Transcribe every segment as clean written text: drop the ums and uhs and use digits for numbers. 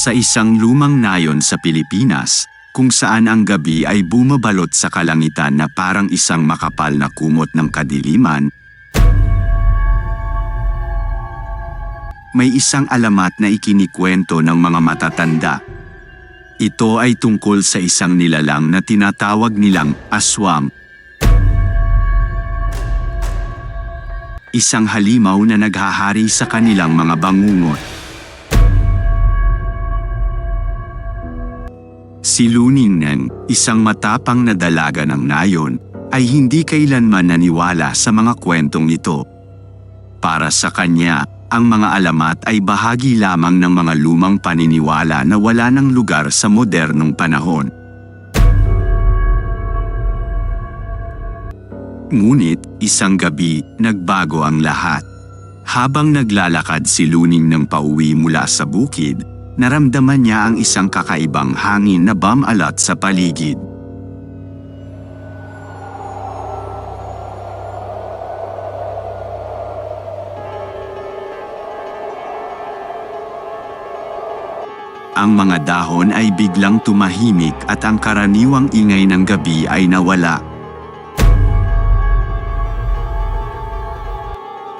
Sa isang lumang nayon sa Pilipinas, kung saan ang gabi ay bumabalot sa kalangitan na parang isang makapal na kumot ng kadiliman, may isang alamat na ikinikwento ng mga matatanda. Ito ay tungkol sa isang nilalang na tinatawag nilang aswang. Isang halimaw na naghahari sa kanilang mga bangungot. Si Luningneng, isang matapang na dalaga ng nayon, ay hindi kailanman naniwala sa mga kwentong ito. Para sa kanya, ang mga alamat ay bahagi lamang ng mga lumang paniniwala na wala ng lugar sa modernong panahon. Ngunit, isang gabi, nagbago ang lahat. Habang naglalakad si Luningneng pauwi mula sa bukid, naramdaman niya ang isang kakaibang hangin na bumalat sa paligid. Ang mga dahon ay biglang tumahimik at ang karaniwang ingay ng gabi ay nawala.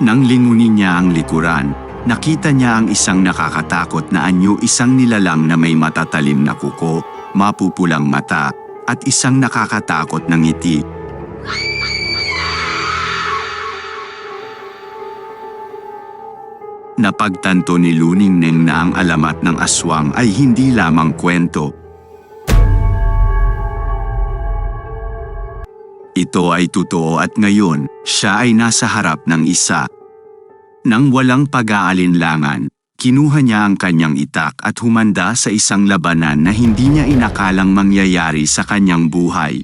Nang lingunin niya ang likuran, nakita niya ang isang nakakatakot na anyo, isang nilalang na may matatalim na kuko, mapupulang mata, at isang nakakatakot na ngiti. Napagtanto ni Luningneng na ang alamat ng aswang ay hindi lamang kwento. Ito ay totoo at ngayon, siya ay nasa harap ng isa. Nang walang pag-aalinlangan, kinuha niya ang kanyang itak at humanda sa isang labanan na hindi niya inakalang mangyayari sa kanyang buhay.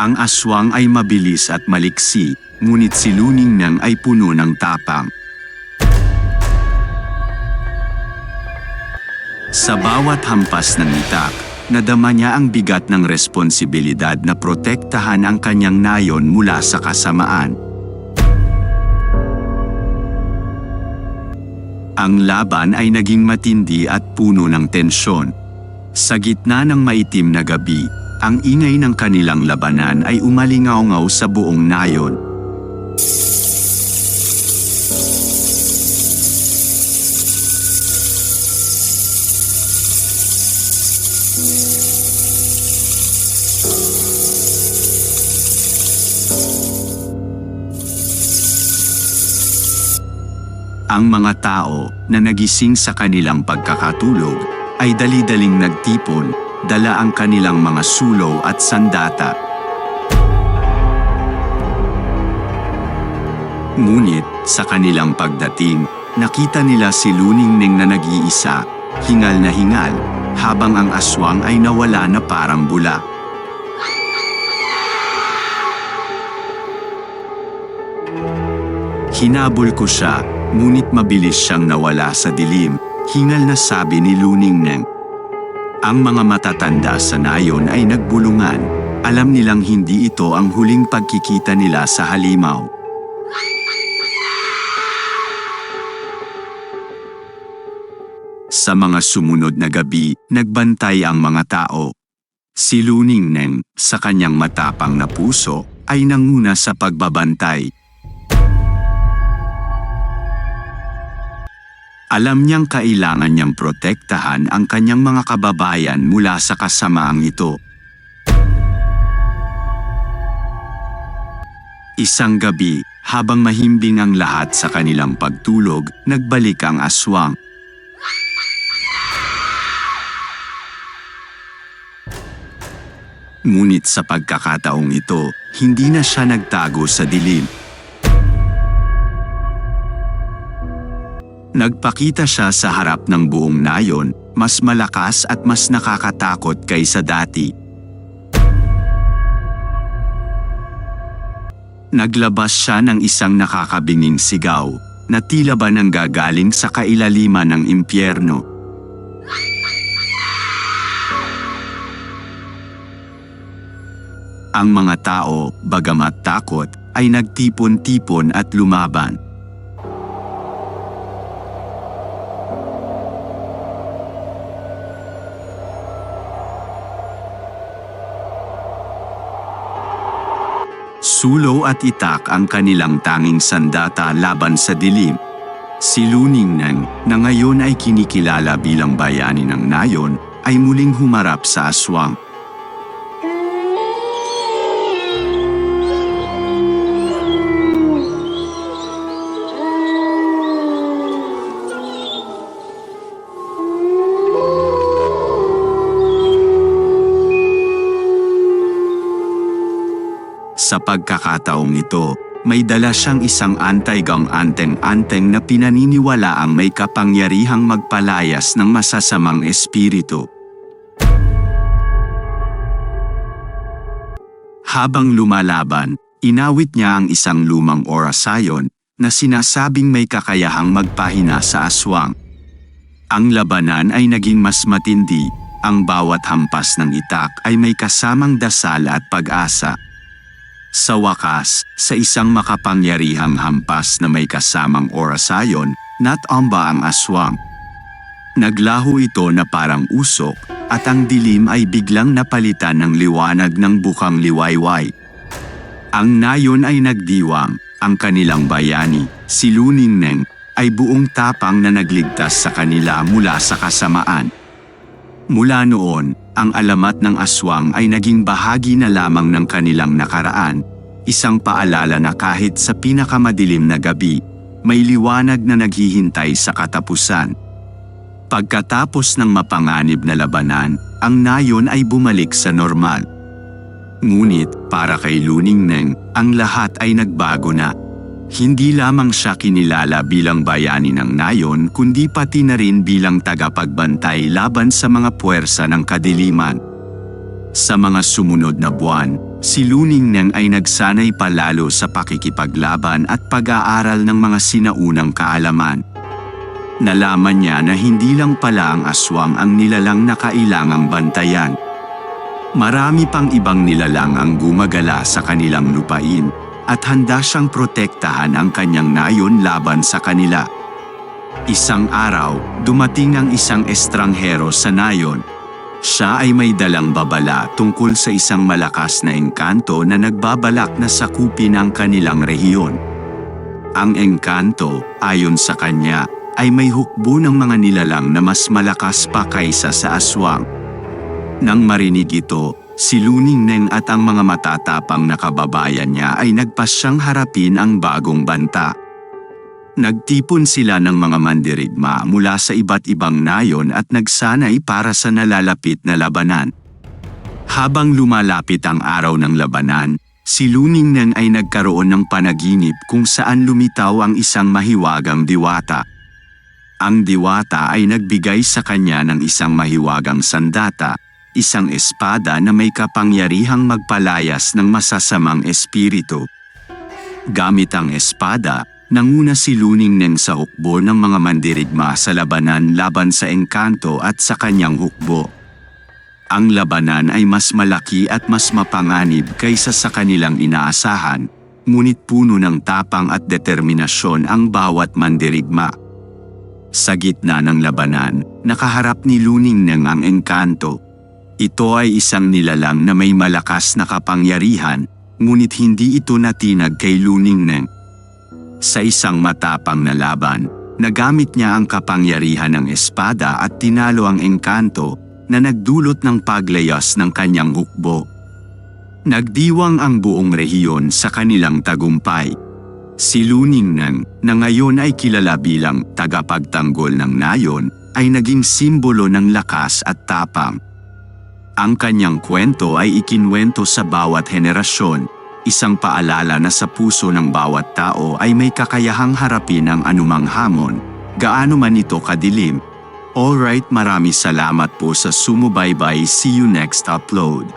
Ang aswang ay mabilis at maliksi, ngunit si Luningneng ay puno ng tapang. Sa bawat hampas ng itak, nadama niya ang bigat ng responsibilidad na protektahan ang kanyang nayon mula sa kasamaan. Ang laban ay naging matindi at puno ng tensyon. Sa gitna ng maitim na gabi, ang ingay ng kanilang labanan ay umalingaw-ngaw sa buong nayon. Ang mga tao na nagising sa kanilang pagkakatulog ay dali-daling nagtipon, dala ang kanilang mga sulong at sandata. Ngunit, sa kanilang pagdating, nakita nila si Luningneng na nag-iisa, hingal na hingal, habang ang aswang ay nawala na parang bula. Hinabol ko siya, ngunit mabilis siyang nawala sa dilim, hingal na sabi ni Luningneng. Ang mga matatanda sa nayon ay nagbulungan, alam nilang hindi ito ang huling pagkikita nila sa halimaw. Sa mga sumunod na gabi, nagbantay ang mga tao. Si Luningneng, sa kanyang matapang na puso, ay nanguna sa pagbabantay. Alam niyang kailangan niyang protektahan ang kanyang mga kababayan mula sa kasamaang ito. Isang gabi, habang mahimbing ang lahat sa kanilang pagtulog, nagbalik ang aswang. Ngunit sa pagkakataong ito, hindi na siya nagtago sa dilim. Nagpakita siya sa harap ng buong nayon, mas malakas at mas nakakatakot kaysa dati. Naglabas siya ng isang nakakabinging sigaw. na tila ba nanggagaling sa kailaliman ng impyerno. Ang mga tao, bagamat takot, ay nagtipon-tipon at lumaban. Sulo at itak ang kanilang tanging sandata laban sa dilim. Si Lu Ningneng, na ngayon ay kinikilala bilang bayani ng Nayon, ay muling humarap sa aswang. Sa pagkakataong ito, may dala siyang isang anti-gang anteng-anteng na pinaniniwalaang may kapangyarihang magpalayas ng masasamang espiritu. Habang lumalaban, inawit niya ang isang lumang orasayon na sinasabing may kakayahang magpahina sa aswang. Ang labanan ay naging mas matindi, ang bawat hampas ng itak ay may kasamang dasal at pag-asa. Sa wakas, sa isang makapangyarihang hampas na may kasamang orasayon, natumba ang aswang. Naglaho ito na parang usok, at ang dilim ay biglang napalitan ng liwanag ng bukang liwayway. Ang Nayon ay nagdiwang, ang kanilang bayani, si Lu Ningneng, ay buong tapang na nagligtas sa kanila mula sa kasamaan. Mula noon, ang alamat ng aswang ay naging bahagi na lamang ng kanilang nakaraan, isang paalala na kahit sa pinakamadilim na gabi, may liwanag na naghihintay sa katapusan. Pagkatapos ng mapanganib na labanan, ang Nayon ay bumalik sa normal. Ngunit, para kay Lu Ningneng, ang lahat ay nagbago na. Hindi lamang siya kinilala bilang bayani ng Nayon kundi pati na rin bilang tagapagbantay laban sa mga puwersa ng kadiliman. Sa mga sumunod na buwan, si Lu Ningneng ay nagsanay palalo sa pakikipaglaban at pag-aaral ng mga sinaunang kaalaman. Nalaman niya na hindi lang pala ang aswang ang nilalang na kailangang bantayan. Marami pang ibang nilalang ang gumagala sa kanilang lupain, at handa siyang protektahan ang kanyang Nayon laban sa kanila. Isang araw, dumating ang isang estranghero sa Nayon. Siya ay may dalang babala tungkol sa isang malakas na engkanto na nagbabalak na sakupin ang kanilang rehiyon. Ang engkanto, ayon sa kanya, ay may hukbo ng mga nilalang na mas malakas pa kaysa sa aswang. Nang marinig ito, si Lu Ningneng at ang mga matatapang na kababayan niya ay nagpasyang harapin ang bagong banta. Nagtipon sila ng mga mandirigma mula sa iba't ibang nayon at nagsanay para sa nalalapit na labanan. Habang lumalapit ang araw ng labanan, si Lu Ningneng ay nagkaroon ng panaginip kung saan lumitaw ang isang mahiwagang diwata. Ang diwata ay nagbigay sa kanya ng isang mahiwagang sandata, isang espada na may kapangyarihang magpalayas ng masasamang espiritu. Gamit ang espada, nanguna si Lu Ningneng sa hukbo ng mga mandirigma sa labanan laban sa engkanto at sa kanyang hukbo. Ang labanan ay mas malaki at mas mapanganib kaysa sa kanilang inaasahan, ngunit puno ng tapang at determinasyon ang bawat mandirigma. Sa gitna ng labanan, nakaharap ni Lu Ningneng ang engkanto. Ito ay isang nilalang na may malakas na kapangyarihan, ngunit hindi ito natinag kay Lu Ningneng. Sa isang matapang na laban, nagamit niya ang kapangyarihan ng espada at tinalo ang engkanto na nagdulot ng paglayas ng kanyang hukbo. Nagdiwang ang buong rehiyon sa kanilang tagumpay. Si Lu Ningneng, na ngayon ay kilala bilang tagapagtanggol ng Nayon, ay naging simbolo ng lakas at tapang. Ang kanyang kwento ay ikinwento sa bawat henerasyon, isang paalala na sa puso ng bawat tao ay may kakayahang harapin ang anumang hamon, gaano man ito kadilim. Alright, maraming salamat po sa sumubaybay. See you next upload.